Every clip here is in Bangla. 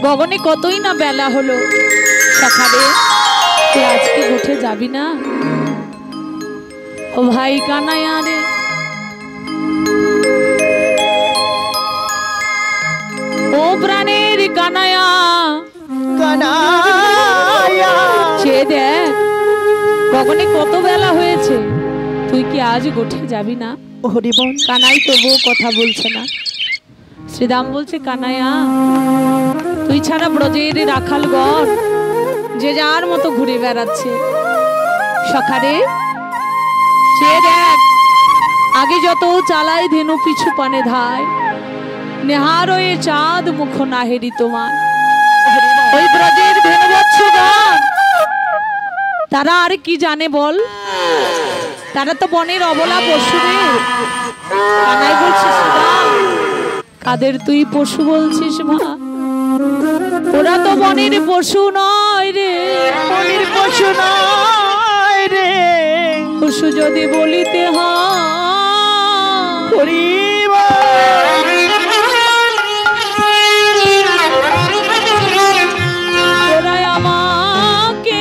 গগনে কতই না বেলা হলো। সকালে তুই আজকে উঠে যাবি না? ও ভাই কানাইয়া রে, ও প্রাণের কানাইয়া, কানাইয়া সে দেখ গগনে কত বেলা হয়েছে, তুই কি আজ উঠে যাবি না? হরি বল। কানাই তবুও কথা বলছে না। শ্রীদাম বলছে, কানাইয়া তুই ছাড়া ব্রজের রাখাল গণ যে যার মতো ঘুরে বেড়াচ্ছে। সখারে সে দেখ আগে যত চালাই ধেনু পিছু পানে ধায়, নেহার ওয়ে চাঁদ মুখ নাহেরি তোমার। ওই ব্রজের ধেনুবৎসগণ তারা আর কি জানে বল? তারা তো বনের অবলা পশু রে। কানাই বলছে, শ্রীদাম কাদের তুই পশু বলছিস মা? ওরা তো বনের পশু নয় রে, বনের পশু নয় রে। পশু যদি বলিতে হয় হরি তোরাই আমাকে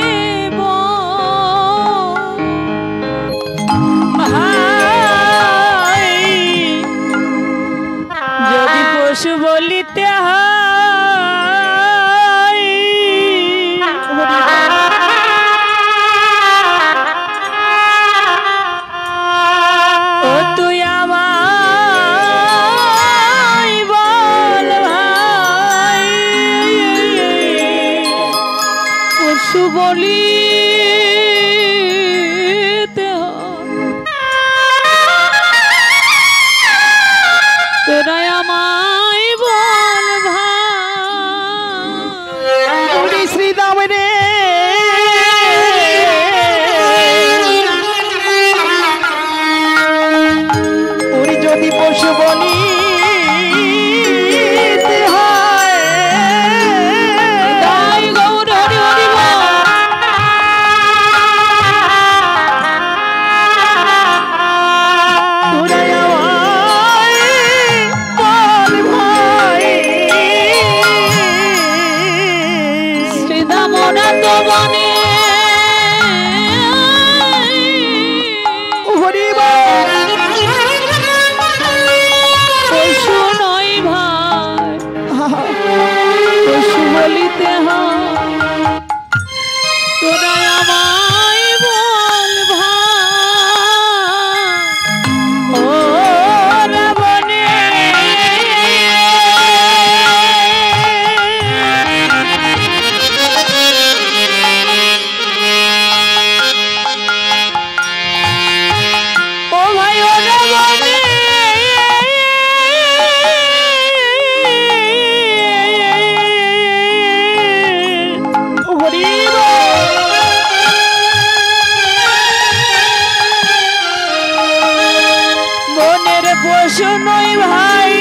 যদি পশু বলিতে হয়, ও তুই আমায় বল ভাই, পশু বলিতে তোরাই আমায় বল ভাই। শ্রীদাম রে, ওরে যদি পশু বলিতে হয়, গাই গৌর হরি হরি বল। তোরাই আমায় বল ভাই। শ্রীদাম ওরা তো বনে হরি বল। পশু নয় ভাই, পশু বলিতে হয় তোরাই আমায় বল ভাই। ও রাবণে ও ভাই, ও রাবণে হরি বল। বনের পশু নয় ভাই,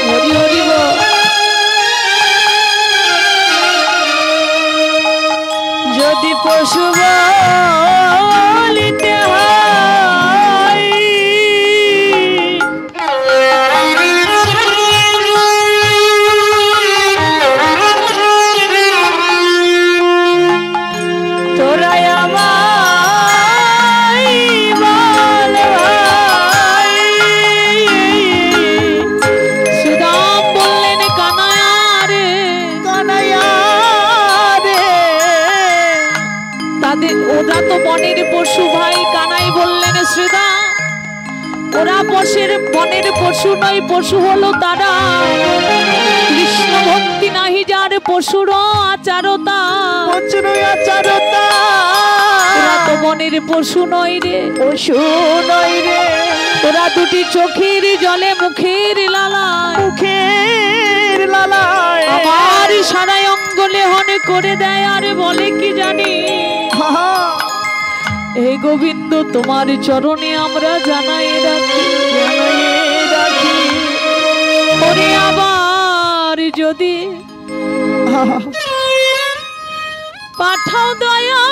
হরি হরি বল। যদি পশু বলিতে হয়, তোরাই আমায় বল ভাই। শ্রীদাম বললেন, কানাইয়া রে, কানাইয়া রে, তাদের ওরা তো বনের পশু ভাই। কানাই বললেন, শ্রীদাম ওরা বনের পশু নয়, পশু হলো তারা। কৃষ্ণ ভক্তি নাহি যার, পশুর আচারতা। পশুর আচারতা। ওরা তো বনের পশু নয় রে, পশু নয় রে। ওরা দুটি চোখের জলে মুখের লালায়, মুখের লালায় আমার সারাই অঙ্গলে হনে করে দেয়। আর বলে কি জানি, হে গোবিন্দ তোমার চরণে আমরা জানাই রাখি, ওরে আবার যদি পাঠাও দয়া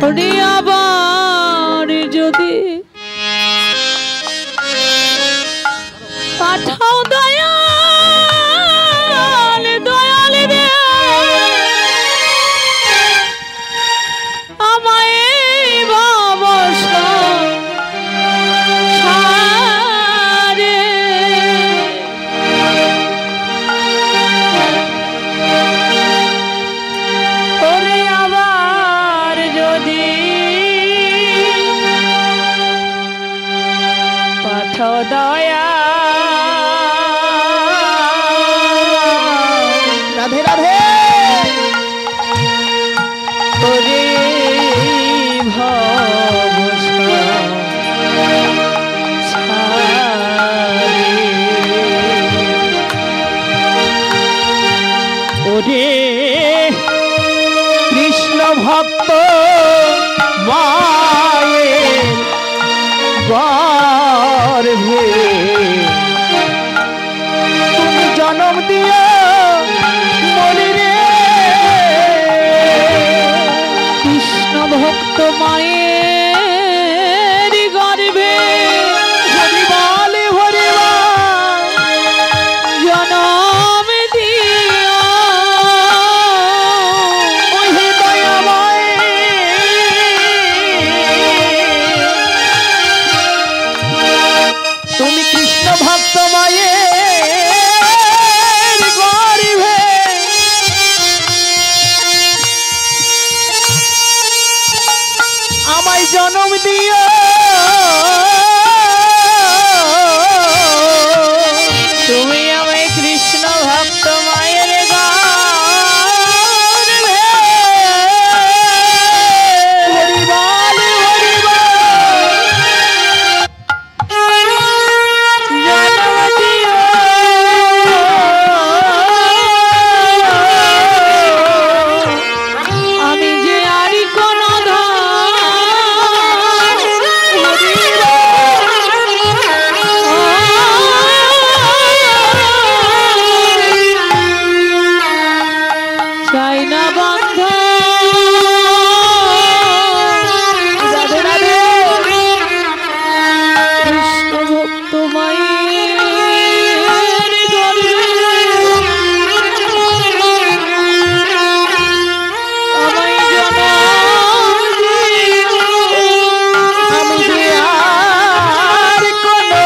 ওরে আবার যদি পাঠাও দয়াল দয়াল রে আমায় ভাবস সারে ওরে আবার যদি পাঠাও দয়া রাধে রাধে ওরে ভবসা ছাড়ে ওরে কৃষ্ণ ভক্ত মায়ের গর্ভে তুমি জন্ম দিও মনি রে কৃষ্ণ ভক্ত মায়ের গর্ভে হরি বলে হরি জনম দিও ওহে দয়াময় তুমি কৃষ্ণ ভক্ত মায়ের গর্ভে আমায় জন্ম দিও তুমি আমায় কৃষ্ণ ভক্ত মায়ের গর্ভে হরি বলে হরি জনম দিও আমি যে আর কোন চাই না বন্ধ রাধে রাধে কৃষ্ণ ভক্ত মায়ের গর্ভে আমায় জনম দিও। আমি যে আর কোনো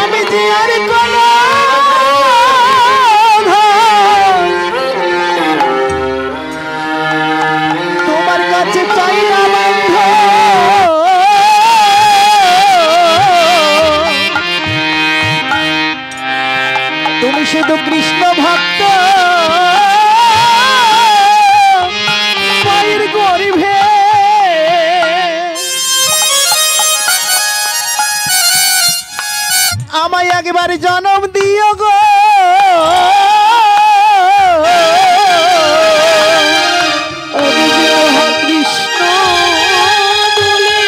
আমি যে আর কোনো তোমার কাছে চাই না বন্ধ তুমি শুধু কৃষ্ণ ভক্ত মায়ের গর্ভে আমায় একবার জন্ম দিও গো কৃষ্ণ বলে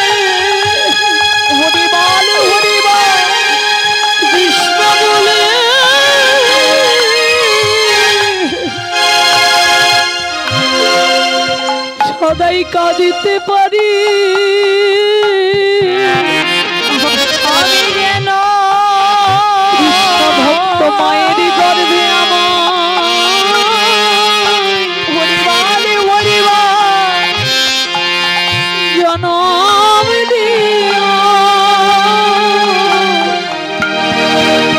হরি বল হরি বল কৃষ্ণ বলে সদাই কাঁদিতে পারি আমি যেন কৃষ্ণ ভক্ত মায়ের গর্ভে আমার হরি বল হরি বল জনম দিও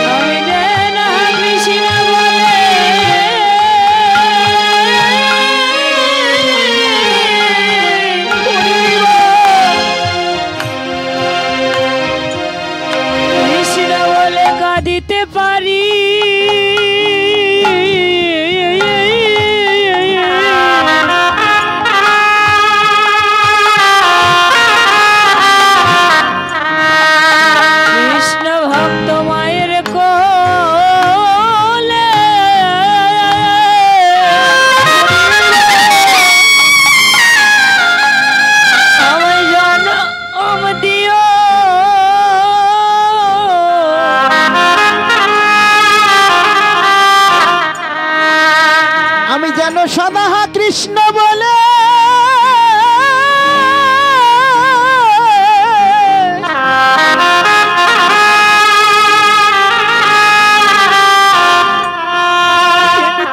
আমি যেন কৃষ্ণ বলে হরি বল সদা কৃষ্ণ বলে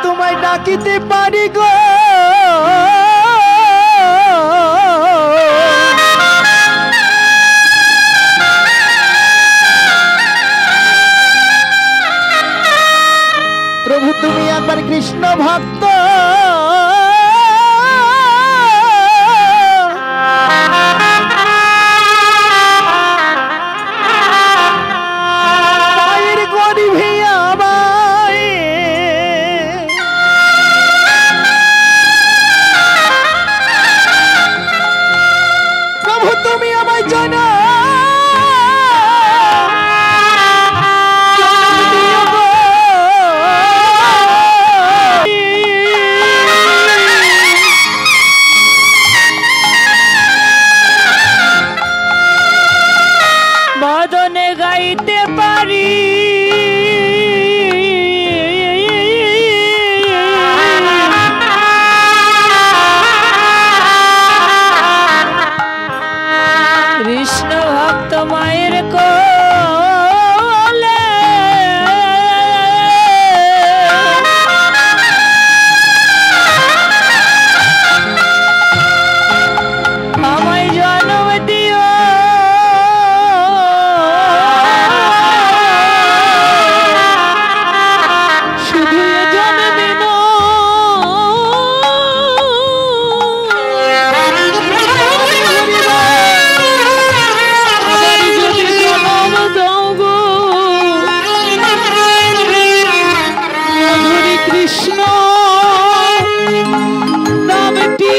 তোমায় ডাকিতে পারি গো। প্রভু তুমি একবার কৃষ্ণ ভক্ত মায়ের গরিবে আমায় প্রভু তুমি আমায় জানা মদনে গাইতে পারি কৃষ্ণ ভক্ত মায়ের কোলে আমায় জন্ম দিও শুধু এ জন্মে আবার যদি জন্ম দাও গো হরে কৃষ্ণ নামটি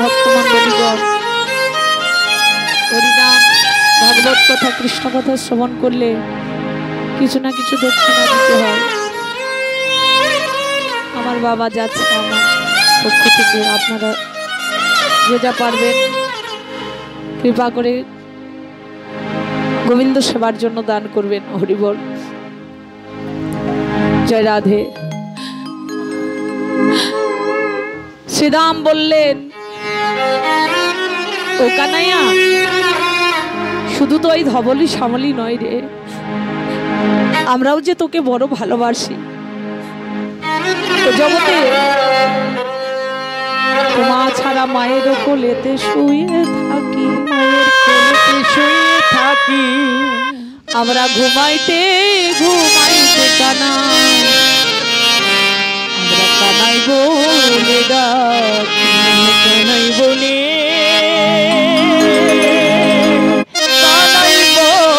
ভক্তমণ্ডলীগণ হরিনাম ভাগবত কথা কৃষ্ণ কথা শ্রবণ করলে কিছু না কিছু দক্ষিণা দিতে হয়। আমার বাবা যাচ্ছে আমার পক্ষ থেকে, আপনারা যে যা পারবেন কৃপা করে গোবিন্দ সেবার জন্য দান করবেন। হরিবল, জয় রাধে। শ্রীরাম বললেন, ও কানাইয়া, শুধু তো ওই ধবলি সামলি নয় রে, আমরাও যে তোকে বড় ভালোবাসি। জগতে মা ছাড়া মায়ের কোলেতে শুয়ে থাকি, মায়ের কোলেতে শুয়ে থাকি, আমরা ঘুমাইতে ঘুমাইতে কানাই, আমরা কানাই বলে ডাকি, কানাই বলে, কানাই বলে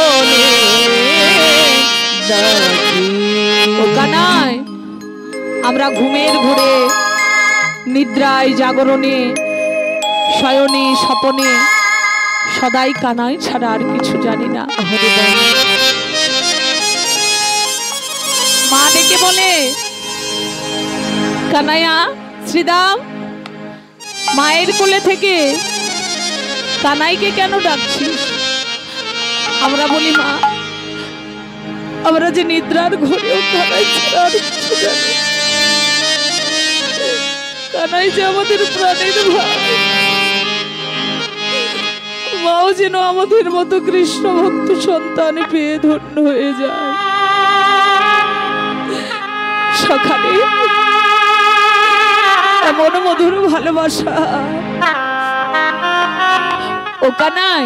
সন্ধ্যায় জাগরণে শয়নে স্বপনে সদাই কানাই ছাড়া আর কিছু জানি না। মা ডেকে বলে, কানাইয়া শ্রীদাম মায়ের কোলে থেকে কানাইকে কেন ডাকছিস? আমরা বলি, মা আমরা যে নিদ্রার ঘরেও কানাই ছাড়া আর কিছু জানি না। কানাই যে আমাদের প্রাণের ভাই, মাও যেন আমাদের মতো কৃষ্ণ ভক্ত সন্তান পেয়ে ধন্য হয়ে যায়। সকালে এমন মধুর ভালোবাসা। ও কানাই,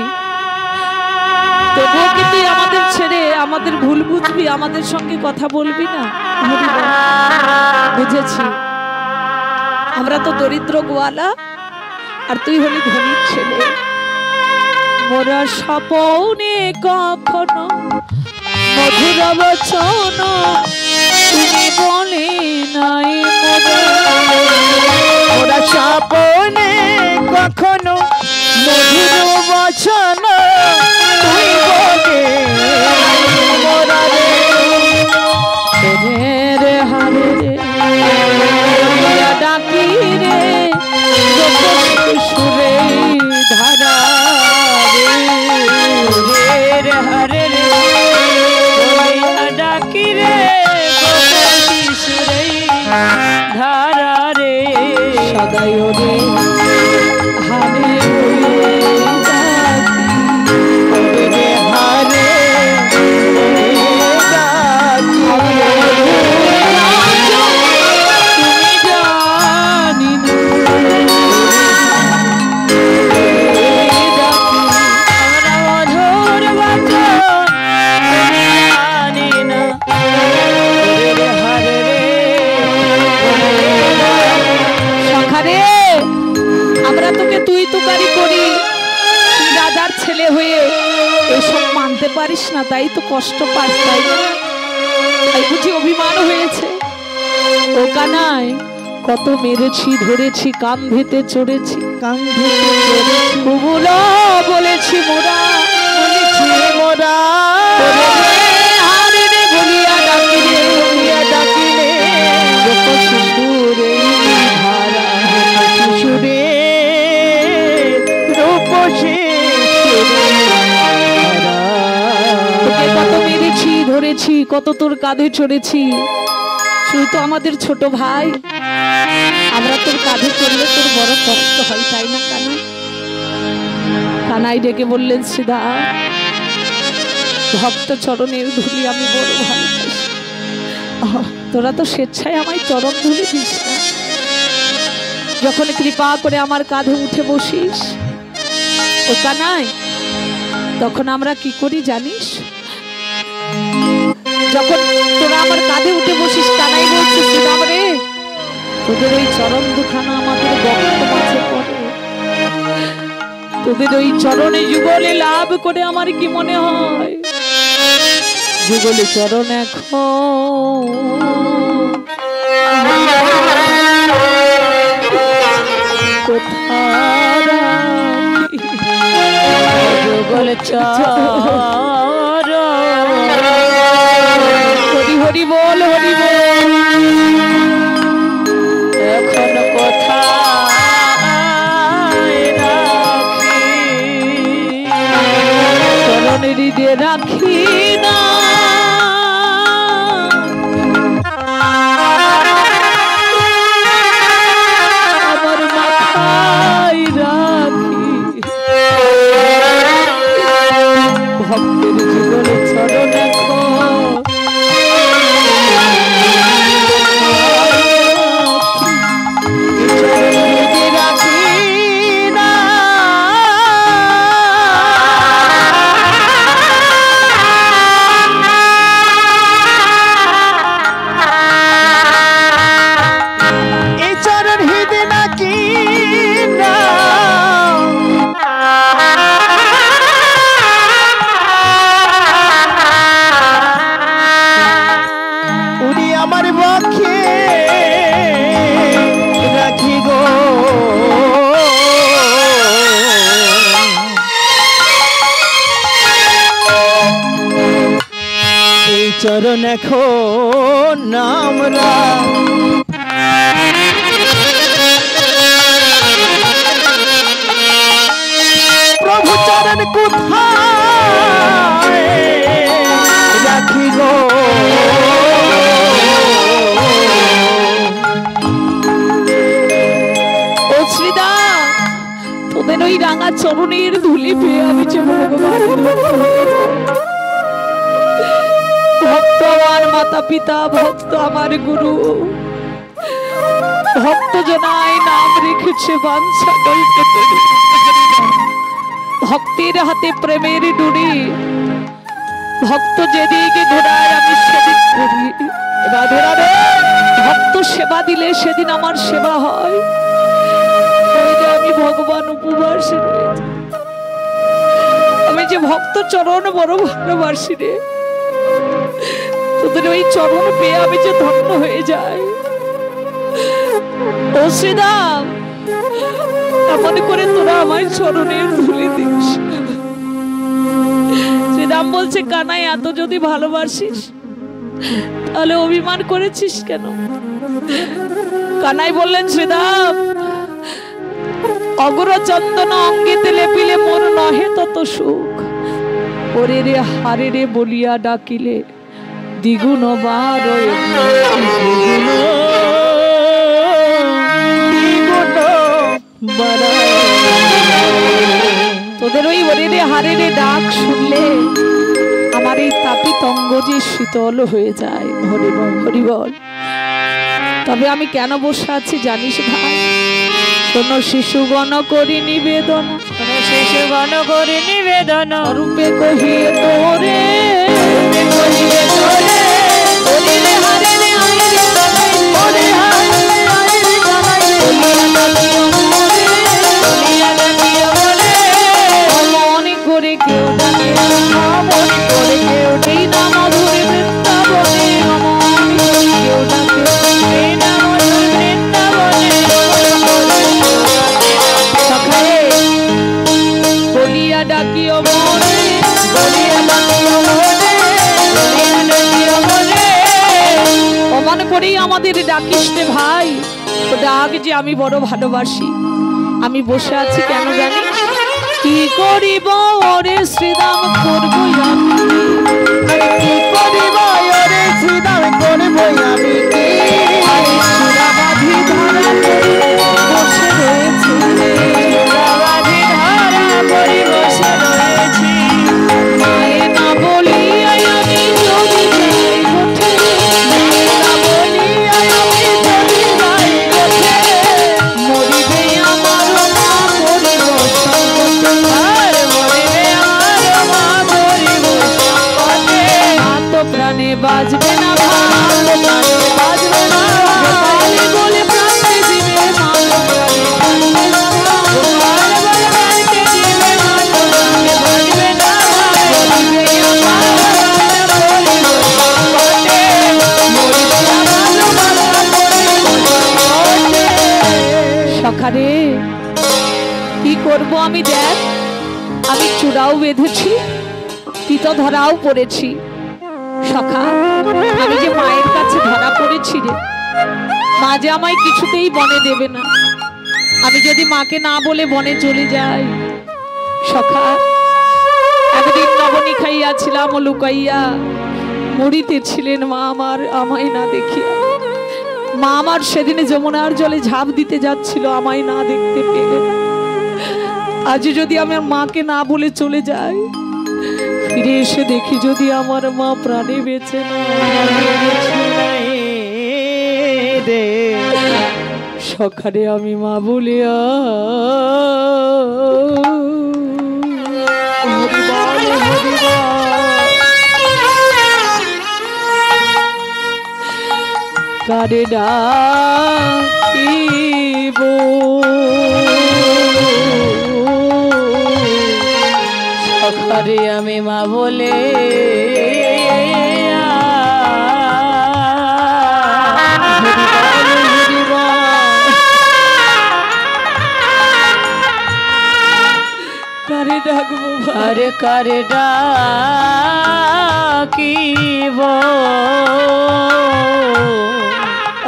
তবুও কি তুই আমাদের ছেড়ে আমাদের ভুল বুঝবি, আমাদের সঙ্গে কথা বলবি না? বুঝেছি, আমরা তো দরিদ্র গোয়ালা আর তুই হলি ধনীর ছেলে। মোরা স্বপনে কখনো মধুর বচন তুমি বলে নাই, মোরা স্বপনে কখনো মধুর বচন তুই বলে মোরা রে রে হরে রে ডাকি রে সুরে ধারা রে হরে রে ডাকি রে সুরে ধারা রে সদাই রে হরে রে হারে ছেলে হয়ে এসব মানতে পারিস না, তাই তো কষ্ট পাস, তাই বুঝি অভিমান হয়েছে। ও কানাই, কত মেরেছি ধরেছি কান্ধেতে চড়েছি, কান্ধেতে চড়েছি কুবুলো বলেছি মোরা, বলেছি মোরা হারে রে বলিয়া ডাকিলে ডাকিলে শিশুরে ধারা শিশুরে রূপসী কত মেরেছি ধরেছি, কত তোর কাঁধে চড়েছি, তুই তো আমাদের ছোট ভাই, আমরা তোর কাঁধে চড়লে তোর বড় কষ্ট হয়, তাই না কানাই? কানাই ডেকে বললেন, শ্রীদা ভক্ত চরণের ধুলি আমি বড় ভালোবাসি, তোরা তো স্বেচ্ছায় আমায় চরণ ধুলি দিস না, যখন কৃপা করে আমার কাঁধে উঠে বসিস ও কানাই, তখন আমরা কি করি জানিস? যখন তোরা আমার কাঁধে উঠে বসিস, কানাই বলছে, শ্রীরাম রে তোদের ওই চরণ দুখানা আমাদের ভক্ত মাঝে পড়ে, তোদের ওই চরণে যুগলে লাভ করে আমার কি মনে হয়, যুগলে চরণ এখন কোথায় যুগল চর, হরি হরি বল হরি বল, এখন কোথায় রাখি চরণের হৃদয়ে রাখি না, আমার মাথায় রাখি ভক্তের জীবনে চরণ চরণ এখন আমরা প্রভু চরণ কোথায় রাখি গো ও শ্রীদা, তোদের ওই রাঙা চরণের ধুলি পেয়ে আমি যে ভগবান ভক্ত আমার মাতা পিতা, ভক্ত আমার গুরু, ভক্ত জনায় নাম রেখেছে বাঞ্ছা কল্পতরু। ভক্তের হাতে প্রেমের ডুরি, ভক্ত যেদিকে ঘোরায় আমি সেদিক ঘুরি। রাধে রাধে। ভক্ত সেবা দিলে সেদিন আমার সেবা হয়। আমি ভগবান উপবাসে রয়েছি, আমি যে ভক্ত চরণ বড় ভালোবাসি রে। তোদের ওই চরণ পেয়ে আমি যে ধন্য হয়ে যাই। ও শ্রীদাম, এমন করে তোরা আমার চরণের ধুলি দিস। শ্রীদাম বলছে, কানাই এত যদি ভালোবাসিস তাহলে অভিমান করেছিস কেন? কানাই বললেন, শ্রীদাম, অগ্রচন্দন অঙ্গেতে লেপিলে মোর নহে তত সুখ, ওরে রে হারে রে বলিয়া ডাকিলে দ্বিগুণ বার তোদের ওই ওরে রে হারে রে ডাক শুনলে আমার এই তাপিত অঙ্গ যে শীতল হয়ে যায়। হরিবল হরিবল। তবে আমি কেন বসে আছি জানিস ভাই? শোনো শিশুগণ করি নিবেদন, শিশুগণ করি নিবেদন, রূপে কহিয়ে তোরে, রূপে কহিয়ে তোরে, বলিলে হারে রে আইরে কানাই, ওরে হারে রে আইরে কানাই, বলিয়া ডাকিও মোরে, বলিয়া ডাকিও মোরে, মনে করে কেউ ডাকে, মনে করে কেউ এই নাম ধরে বৃন্দাবনে, মনে করে কেউ ডাকে এই নাম ধরে বৃন্দাবনে। বলিয়া ডাকিও মনে, বলিয়া ডাকিও মনে, বলিয়া ডাকিও মনে। অমন করেই আমাদের ডাকিস রে ভাই। ও ডাক যে আমি বড় ভালোবাসি। আমি বসে আছি কেন জানিস? কি করিব ওরে শ্রীদাম করবো আমি, কি করিব ওরে শ্রীদাম করব আমি কি? চূড়াবাধি ধরা পড়ে বসে রয়েছে, চূড়াবাধি ধরা পড়ে বসে রয়েছি। মায়ে না বলিয়া আমি যদি যাই ওঠে, মায়ে না বলিয়া আমি যদি যাই ওঠে, মরিবে আমার মা করিব সংকটে, আর মরিবে আমার মা করিব সংকটে। মা তো প্রাণে বাজবে না ভাই, প্রাণে বাজবে না গোপাল বলে প্রাণে দিবে মা তো প্রাণে বাজবে না ভাই, গোপাল বলে প্রাণকে দিবে মা তো প্রাণে বাজবে না ভাই। মরিবে আমার মা করিব সংকটে, মরিবে আমার মা করিব সংকটে। সখারে কি করব আমি? দেখ, আমি চূড়াও বেঁধেছি, পিত ধরাও পড়েছি। সখা, আমি যে মায়ের কাছে ধরা পড়েছি রে, মা যে আমায় কিছুতেই বনে দেবে না। আমি যদি মাকে না বলে বনে চলে যাই, সখা, একদিন নবনী খাইয়াছিলাম লুকাইয়া, মরিতে ছিলেন মা আমার আমায় না দেখিয়া। মা আমার সেদিনে যমুনার জলে ঝাঁপ দিতে যাচ্ছিল, আমায় না দেখতে পেয়ে। আজ যদি আমার মাকে না বলে চলে যাই, ফিরে এসে দেখি যদি আমার মা প্রাণে বেঁচে না রে সখারে আমি মা বলিয়া হরিবল হরিবল কারে ডাকিব সখারে আমি মা বলে কারে ডাকবো ভাই? আরে কারে ডাকিব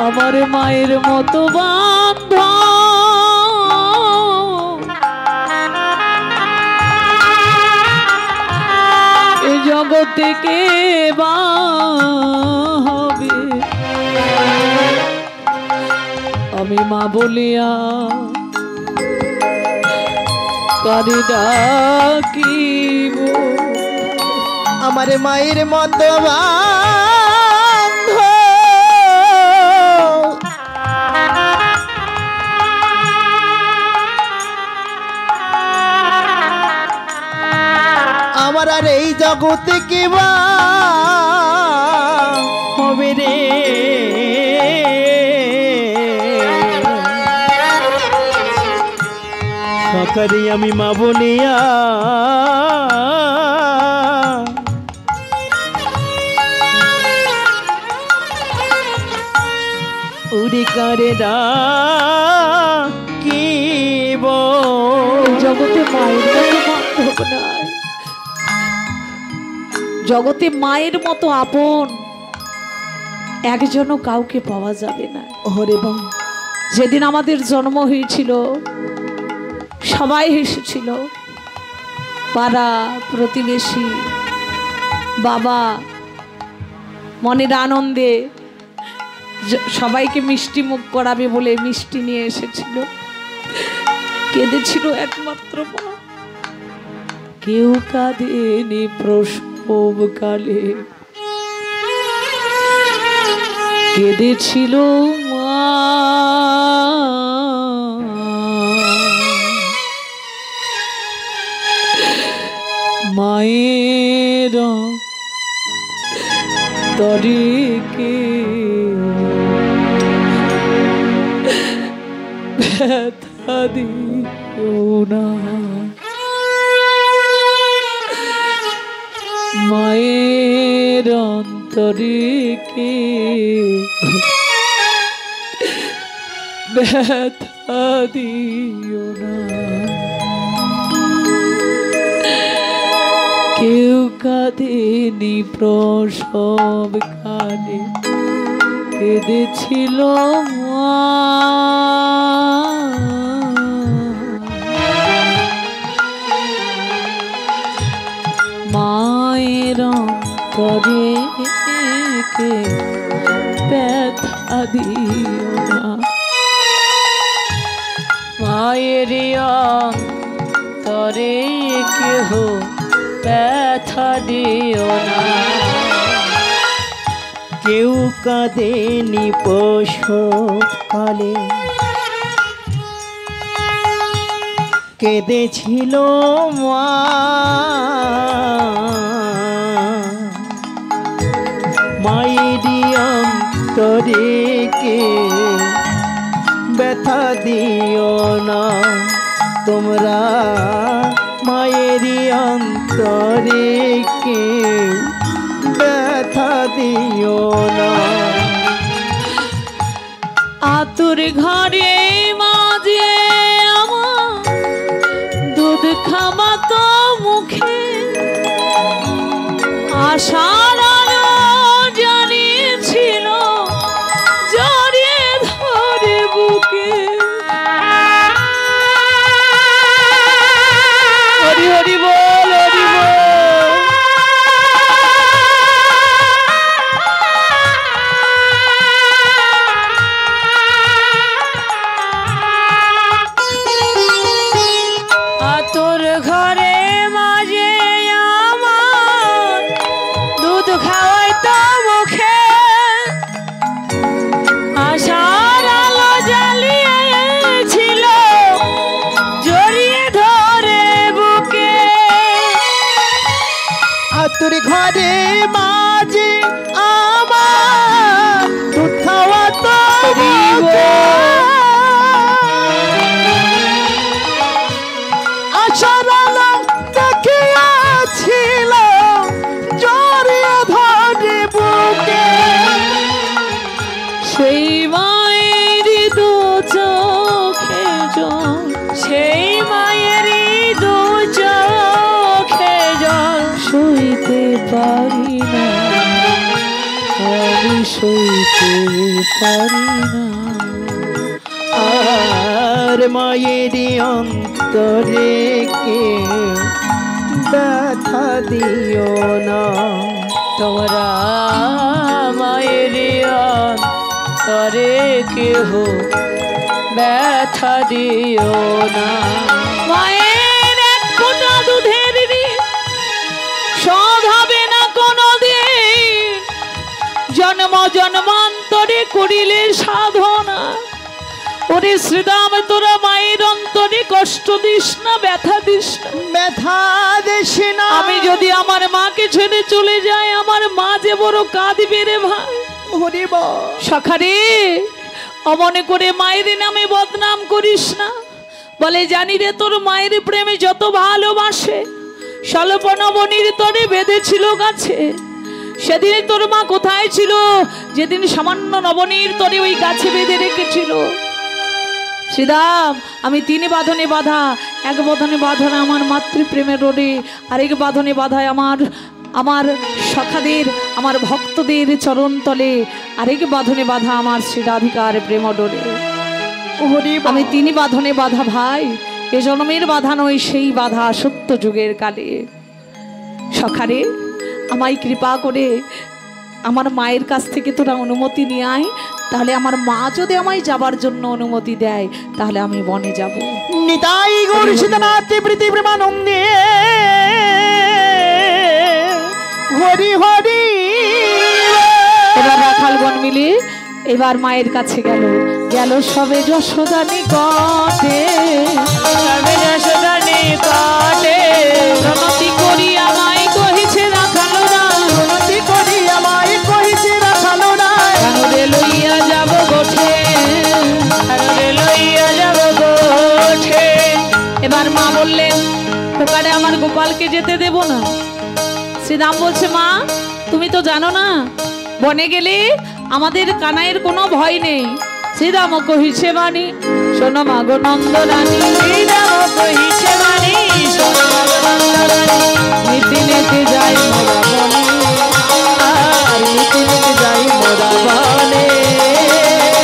আমার মায়ের মতো বান্ধ এ জগতে কে বা হবে? আমি মা বলিয়া কারে ডাকিব? আমার মায়ের মতো বান্ধ আমার আর এই জগতে কি বা হবে রে? সকালে আমি মা বলিয়া উড়ি কারে ডাকিব জগতে মায়ের মতো বান্ধব নাই, জগতে মায়ের মতো আপন একজনও কাউকে পাওয়া যাবে না। ওরে বা যেদিন আমাদের জন্ম হয়েছিল সবাই হেসেছিল, পাড়া প্রতিবেশী, বাবা মনের আনন্দে সবাইকে মিষ্টি মুখ করাবে বলে মিষ্টি নিয়ে এসেছিল। কেঁদেছিল একমাত্র মা, কেউ কাঁদেনি প্রসব কালে, কেঁদেছিল মা। মায়ের তরিকে ব্যথা দিও না, মায়ের অন্তরিকে ব্যথা দিও না। কেউ কাঁদেনি প্রসব কালে, কেঁদেছিল মা। মায়ের অন্তরে কে ব্যথা দিও না, মায়ের অন্তরে কেহ ব্যথা দিও না। কেউ কাঁদেনি প্রসব কালে, কেঁদেছিল মা। মায়েরই অন্তরে কে ব্যথা দিও না তোমরা, মায়েরই অন্তরে কে ব্যথা দিও না। আতুর ঘরে মাঝে আমার দুধ খামাতো মুখে, আশার আলো জানিয়েছিল জড়িয়ে ধরে বুকে। হরি হরি বল, হরি বল। তোর ঘরে মাঝে আমার দুধ খাওয়াই তো মুখে, আশার আলো জ্বালিয়েছিল জড়িয়ে ধরে বুকে। আতুর ঘরে মাঝে আমার দুধ খাওয়া তো আশার আলো দেখিয়াছিল জড়িয়ে ধরে বুকে। সেই মায়ের দু চোখে জল, সেই মায়েরই দু চোখে পারি না। আর মায়ের অন্তরে কেউ ব্যথা দিও না। তোমরা মায়ের অন্তরে কেহ ব্যথা দিও না। মায়ের এক ফোঁটা দুধের ঋণ শোধ হবে না কোনোদিন, জন্ম জন্মান্তরে করিলে সাধনা। ওরে শ্রীরাম, তোরা মায়ের অন্তরে কষ্ট দিস না, ব্যথা দিস না। ব্যথা দিস না। আমি যদি আমার মাকে ছেড়ে চলে যাই, আমার মা যে বড় কাঁদবে রে ভাই। হরি বল। সখারে, অমনে করে মায়ের নামে বদনাম করিস না। বলে জানি রে তোর মায়ের প্রেমে যত ভালোবাসে, স্বল্পনবনীর তরে বেঁধেছিল গাছে। সেদিন তোর মা কোথায় ছিল, যেদিন সামান্য নবনীর তরে ওই গাছে বেঁধে রেখেছিল? শ্রীরাম, আমি 3 বাঁধনে বাঁধা, এক বাঁধনে বাঁধা আমার মাতৃপ্রেমের রোডে, আরেক বাঁধনে বাঁধায় আমার সখাদের, আমার ভক্তদের চরণ তলে, আরেক বাঁধনে বাঁধা আমার শ্রী রাধিকার প্রেম ডোরে। আমি 3 বাঁধনে বাঁধা ভাই, এ জন্মের বাঁধা নয়, সেই বাঁধা সত্য যুগের কালে। সখারে, আমায় কৃপা করে আমার মায়ের কাছ থেকে তোরা অনুমতি নিয়ে আয়। তাহলে আমার মা যদি আমায় যাবার জন্য অনুমতি দেয়, তাহলে আমি বনে যাব। নিতাই গৌর সীতানাথ প্রীতি প্রেমানন্দে হরি হরি। এবার রাখালগণ মিলে এবার মায়ের কাছে গেল সবে যশোদা নিকটে। সবে যশোদা নিকটে প্রণতি করি আমায় কহিছে রাখালোরা, প্রণতি করি আমায় কহিছে রাখালোরা। কানরে লইয়া যাব গোঠে, কানরে লইয়া যাব গোঠে। এবার মা বললেন, ওখানে আমার গোপালকে যেতে দেব না। শ্রীরাম বলছে, মা তুমি তো জানো না, বনে গেলে আমাদের কানাইয়ের কোনো ভয় নেই। শ্রীরাম কহিছে বাণী, শোনো মা গো নন্দরানী। শ্রীরাম কহিছে বাণী, শোনো মা গো নন্দরানী। নীতি নীতি যাই মোরা বনে, আর নীতি নীতি যাই মোরা বনে।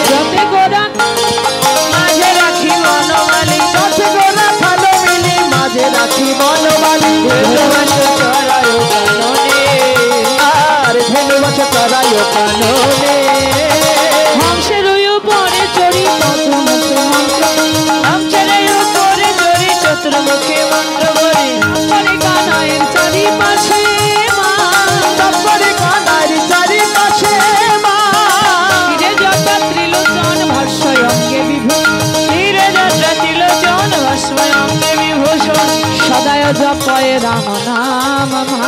যতে গোরা মাঝে রাখি বনমালী, যতে গোরা ভালো মিলি মাঝে রাখি বনমালী। ধেনুবাস চড়ায় কাননে, আর ধেনুবাস চড়ায় কাননে। হংসের উপরে চড়ি চতুর্মুখে মন্ত্র, হংসের উপরে চড়ি চতুর্মুখে মন্ত্র বলে। পরে কানাইয়ের চারিপাশে মা, তারপরে কানার চারিপাশে মা। ফিরে যত ত্রিলোচন ভাষ্য অঙ্গে বিভূষণ, ধীরে যাত্রা তিলোচন ভস্ম অঙ্গে বিভূষণ। সদায় জপয় রাম নাম মা,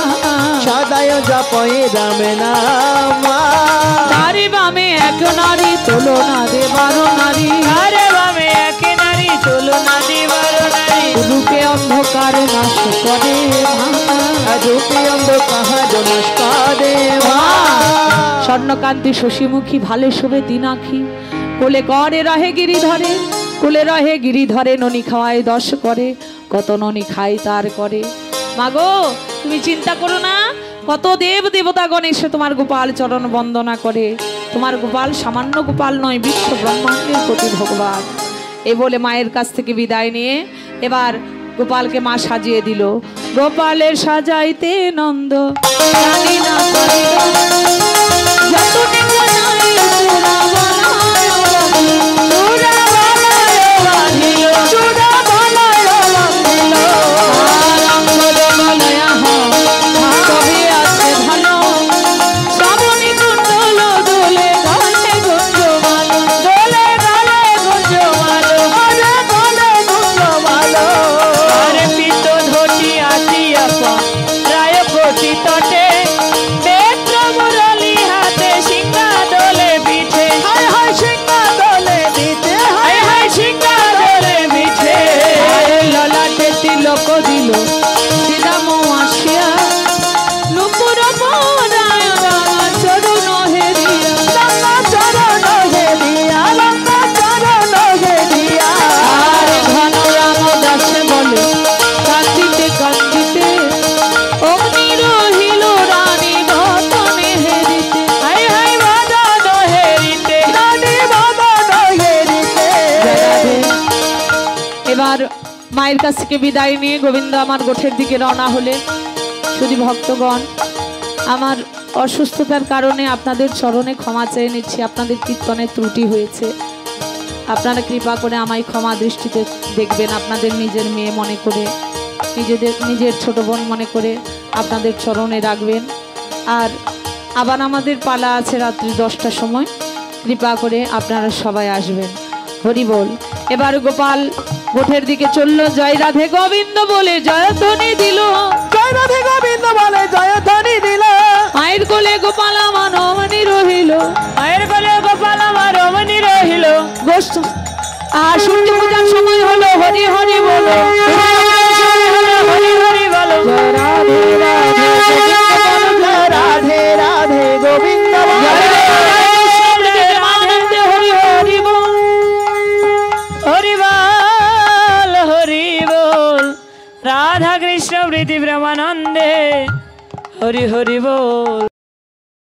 সদায় জপয়ে রাম নাম। তারি বামে এক নারী তুলনা দেবার নারী, আরে বামে এক নারী তুলনা দিবার নারী। রূপে অন্ধকার নাশ করে মা। রূপে অন্ধকার নাশ করে মা। স্বর্ণকান্তি শশীমুখী ভালে শোভে দিনাখি, কোলে করে রহে গিরিধরে, কোলে রহে গিরিধরে ননি খাওয়ায় 10 করে, কত ননি খাই তার করে। মাগো তুমি চিন্তা করো না, কত দেব দেবতাগণ এসে তোমার গোপাল চরণ বন্দনা করে। তোমার গোপাল সামান্য গোপাল নয়, বিশ্ব ব্রহ্মাণ্ডের প্রতি ভগবান। এ বলে মায়ের কাছ থেকে বিদায় নিয়ে এবার গোপালকে মা সাজিয়ে দিল। গোপালের সাজাইতে নন্দ জানি না করিল, যতনে জানাই চূড়া বানায় চূড়া বানায় বাঁধিল, চূড়া বানায় বাঁধিল। আর অঙ্গদ বলয়া তবে আছে ভালো, শ্রাবণী কুণ্ডল দোলে গালে গুঞ্জমাল, দোলে গালে গুঞ্জমাল, আরে গলে গুঞ্জ ভালো। আরে পিত ধটি আটিয়া রায় কোটি তটে, বেত্র মুরলি হাতে সিংহা দোলে পিঠে। হায় হায় সিংহা দোলে দিতে, হায় হায় সিংহা দোলে পিঠে। আরে ললাটে তিলক দিল শ্রীরাম আসিয়া, নুপুর পরায় রাঙা চরণ হেরিয়া, রাঙা চরণ হেরিয়া, রাঙা চরণ হেরিয়া। আর ঘন রাম দাসে বলে কান্দিতে কান্দিতে, অগ্নি রহিল মায়ের কাছ থেকে বিদায় নিয়ে গোবিন্দ আমার গোঠের দিকে রওনা হলে শুধু ভক্তগণ, আমার অসুস্থতার কারণে আপনাদের চরণে ক্ষমা চেয়ে নিচ্ছি। আপনাদের কীর্তনের ত্রুটি হয়েছে, আপনারা কৃপা করে আমায় ক্ষমা দৃষ্টিতে দেখবেন। আপনাদের নিজের মেয়ে মনে করে, নিজের ছোট বোন মনে করে আপনাদের চরণে রাখবেন। আর আবার আমাদের পালা আছে রাত্রি 10টার সময়, কৃপা করে আপনারা সবাই আসবেন। হরি বল। এবার গোপাল গোঠের দিকে চলল, জয় রাধে গোবিন্দ বলে জয়ধ্বনি দিল। জয় রাধে গোবিন্দ বলে জয়ধ্বনি দিল। মায়ের কোলে গোপাল আমার রমণী রহিল, মায়ের কোলে গোপাল আমার রমণী রহিল। গোষ্ঠ আর সূর্য পূজার সময় হলো, হরি হরি বলো, হরি হরি বলো। জয় রাধে রাধে রাধে রাধে গোবিন্দ বলে। আনন্দে হরি হরি বল। হরি বল হরি বল, রাধা কৃষ্ণ প্রীতি ব্রহ্মানন্দে হরি হরি বল।